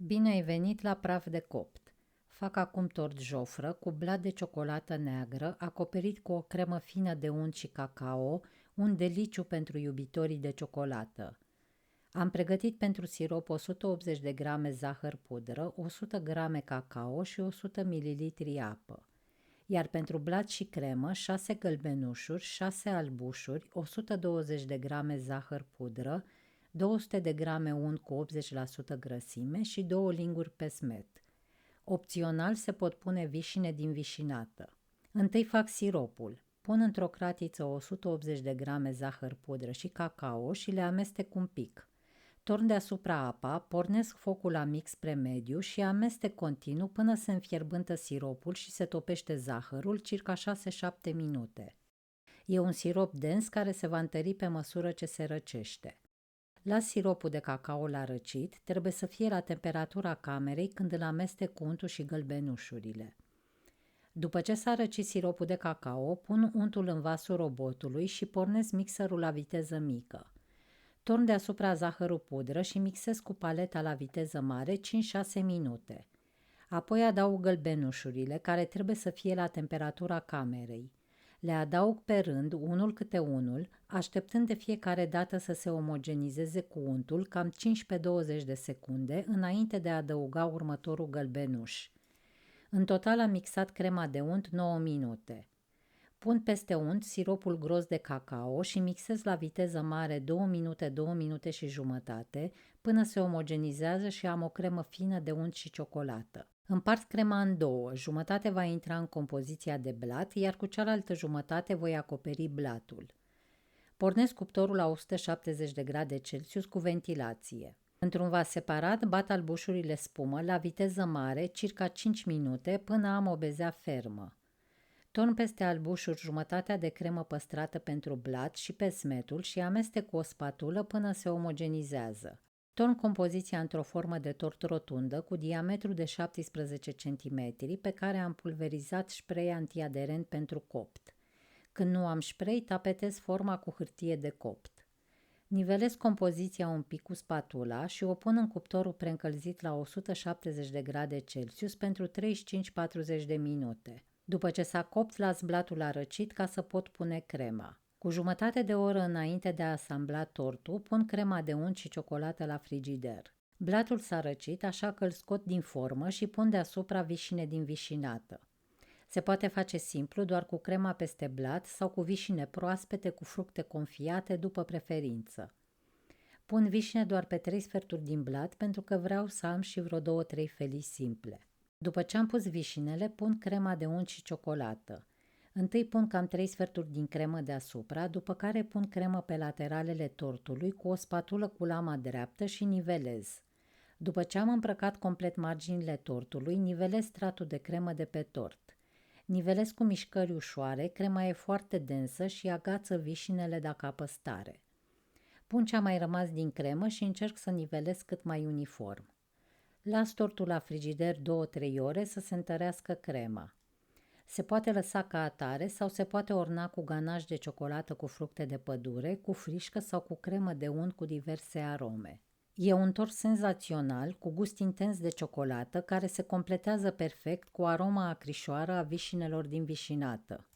Bine ai venit la Praf de copt. Fac acum tort jofră cu blat de ciocolată neagră acoperit cu o cremă fină de unt și cacao, un deliciu pentru iubitorii de ciocolată. Am pregătit pentru sirop 180 de grame zahăr pudră, 100 grame cacao și 100 ml apă. Iar pentru blat și cremă, 6 gălbenușuri, 6 albușuri, 120 de grame zahăr pudră, 200 de grame unt cu 80% grăsime și 2 linguri pesmet. Opțional se pot pune vișine din vișinată. Întâi fac siropul. Pun într-o cratiță 180 de grame zahăr pudră și cacao și le amestec un pic. Torn deasupra apa, pornesc focul la mix spre mediu și amestec continuu până se înfierbântă siropul și se topește zahărul, circa 6-7 minute. E un sirop dens care se va întări pe măsură ce se răcește. Las siropul de cacao la răcit, trebuie să fie la temperatura camerei când îl amestec cu untul și gălbenușurile. După ce s-a răcit siropul de cacao, pun untul în vasul robotului și pornesc mixerul la viteză mică. Torn deasupra zahărul pudră și mixez cu paleta la viteză mare 5-6 minute. Apoi adaug gălbenușurile, care trebuie să fie la temperatura camerei. Le adaug pe rând, unul câte unul, așteptând de fiecare dată să se omogenizeze cu untul cam 15-20 de secunde înainte de a adăuga următorul gălbenuș. În total am mixat crema de unt 9 minute. Pun peste unt siropul gros de cacao și mixez la viteză mare 2 minute, 2 minute și jumătate până se omogenizează și am o cremă fină de unt și ciocolată. Împart crema în două, jumătate va intra în compoziția de blat, iar cu cealaltă jumătate voi acoperi blatul. Pornesc cuptorul la 170 de grade Celsius cu ventilație. Într-un vas separat bat albușurile spumă la viteză mare, circa 5 minute, până am o bezea fermă. Torn peste albușuri jumătatea de cremă păstrată pentru blat și pesmetul și amestec cu o spatulă până se omogenizează. Torn compoziția într-o formă de tort rotundă cu diametru de 17 cm pe care am pulverizat spray antiaderent pentru copt. Când nu am spray, tapetez forma cu hârtie de copt. Nivelez compoziția un pic cu spatula și o pun în cuptorul preîncălzit la 170 de grade Celsius pentru 35-40 de minute. După ce s-a copt, las blatul la răcit ca să pot pune crema. Cu jumătate de oră înainte de a asambla tortul, pun crema de unt și ciocolată la frigider. Blatul s-a răcit, așa că îl scot din formă și pun deasupra vișine din vișinată. Se poate face simplu, doar cu crema peste blat sau cu vișine proaspete cu fructe confiate după preferință. Pun vișine doar pe 3 sferturi din blat pentru că vreau să am și vreo 2-3 felii simple. După ce am pus vișinele, pun crema de unt și ciocolată. Întâi pun cam 3 sferturi din cremă deasupra, după care pun cremă pe lateralele tortului cu o spatulă cu lama dreaptă și nivelez. După ce am îmbrăcat complet marginile tortului, nivelez stratul de cremă de pe tort. Nivelez cu mișcări ușoare, crema e foarte densă și agață vișinele dacă apă stare. Pun ce a mai rămas din cremă și încerc să nivelez cât mai uniform. Las tortul la frigider 2-3 ore să se întărească crema. Se poate lăsa ca atare sau se poate orna cu ganaj de ciocolată cu fructe de pădure, cu frișcă sau cu cremă de unt cu diverse arome. E un tort senzațional, cu gust intens de ciocolată, care se completează perfect cu aroma acrișoară a vișinelor din vișinată.